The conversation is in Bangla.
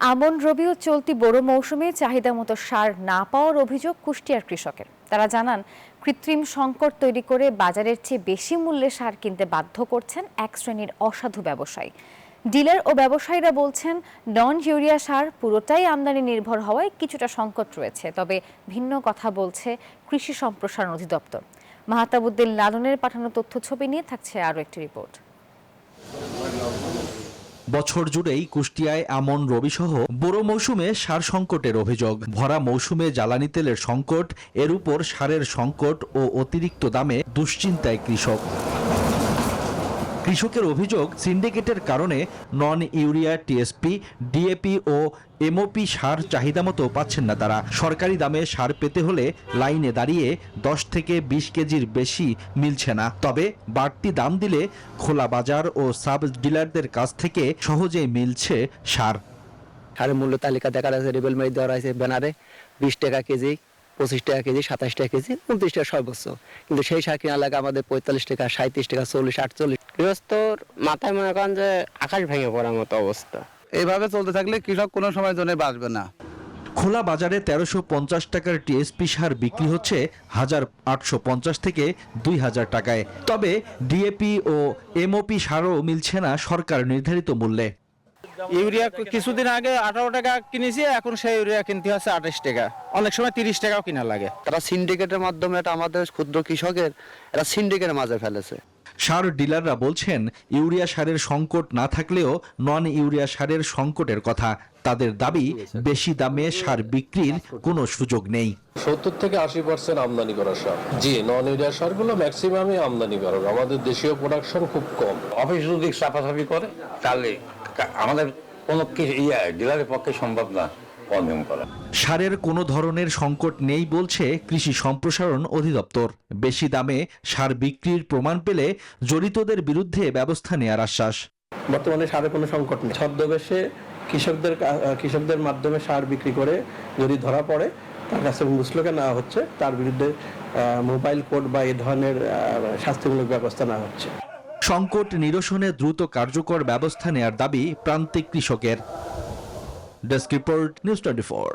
আমন রবি ও চলতি বোরো মৌসুমে চাহিদা মতো সার না পাওয়ার অভিযোগ কুষ্টিয়ার কৃষকের। তারা জানান, কৃত্রিম সংকট তৈরি করে বাজারের চেয়ে বেশি মূল্যে সার কিনতে বাধ্য করছেন এক শ্রেণীর অসাধু ব্যবসায়ী। ডিলার ও ব্যবসায়ীরা বলছেন, নন ইউরিয়া সার পুরোটাই আমদানি নির্ভর হওয়ায় কিছুটা সংকট রয়েছে। তবে ভিন্ন কথা বলছে কৃষি সম্প্রসারণ অধিদপ্তর। মাহতাবুদ্দিন লালনের পাঠানো তথ্য ছবি নিয়ে থাকছে আরও একটি রিপোর্ট। বছর জুড়েই কুষ্টিয়ায় আমন রবি সহ বোরো মৌসুমে সার সংকটের অভিযোগ। ভরা মৌসুমে জ্বালানি তেলের সংকট, এর উপর সারের সংকট ও অতিরিক্ত দামে দুশ্চিন্তায় কৃষক। কৃষকের অভিযোগ, সিন্ডিকেটের কারণে নন ইউরিয়া টিএসপি, ডিএপি ও এমওপি সার চাহিদা মতো পাচ্ছেন না তারা। সরকারি দামে সার পেতে হলে লাইনে দাঁড়িয়ে 10 থেকে 20 কেজির বেশি মিলছে না। তবে বাড়তি দাম দিলে খোলা বাজার ও সাব ডিলারদের কাছ থেকে সহজেই মিলছে সার। সারের মূল্য তালিকা দেখা যাচ্ছে, রেবেল মারি দেওয়া হয়েছে ব্যানারে 20 টাকা কেজি, 25 টাকা কেজি, 27 টাকা কেজি, 29 টাকা সর্বোচ্চ। কিন্তু সেই সার কেনা লাগে আমাদের 45 টাকা, 37 টাকা, 40, 48। গৃহস্থর মাথায় মনে করেন যে আকাশ ভেঙে পড়ার মতো অবস্থা। এইভাবে চলতে থাকলে কৃষক কোনো সময় জন্য বাঁচবে না। খোলা বাজারে 1350 টাকার টিএসপি সার বিক্রি হচ্ছে 1850 থেকে 2000 টাকায়। তবে ডিএপি ও এমওপি সারও মিলছে না সরকার নির্ধারিত মূল্যে। ইউরিয়া কিছুদিন আগে 18 টাকা কিনেছি, এখন সেই ইউরিয়া কিনতে হচ্ছে 28 টাকা, অনেক সময় 30 টাকাও কিনা লাগে। তারা সিন্ডিকেটের মাধ্যমে এটা আমাদের ক্ষুদ্র কৃষকের এরা সিন্ডিকেটের মাঝে ফেলেছে। সার ডিলাররা বলছেন, ইউরিয়া সারের সংকট না থাকলেও নন ইউরিয়া সারের সংকটের কথা। তাদের দাবি, বেশি দামে সার বিক্রির কোনো সুযোগ নেই। 70 থেকে 80% আমদানি করা সার। জি, নন ইউরিয়া সারগুলো ম্যাক্সিমামই আমদানি করা। আমাদের দেশীয় প্রোডাকশন খুব কম। অফিস যদি চাপাচাপি করে তাহলে আমাদের কোনো ডিলারের পক্ষে সম্ভব না কনজিউম করা। সারের কোনো ধরনের সংকট নেই বলছে কৃষি সম্প্রসারণ অধিদপ্তর। বেশি দামে সার বিক্রির প্রমাণ পেলে জড়িতদের বিরুদ্ধে ব্যবস্থা নেওয়ার আশ্বাস। বর্তমানে সারের কোনো সংকট নেই। ছদ্মবেশে কৃষকদের মাধ্যমে সার বিক্রি করে যদি ধরা পড়ে, তার কাছে মুচলেকা নেওয়া হচ্ছে, তার বিরুদ্ধে মোবাইল কোর্ট বা এই ধরনের শাস্তিমূলক ব্যবস্থা নেওয়া হচ্ছে। সংকট নিরসনে দ্রুত কার্যকর ব্যবস্থা নেয়ার দাবি প্রান্তিক কৃষকের। Desk report, news 24।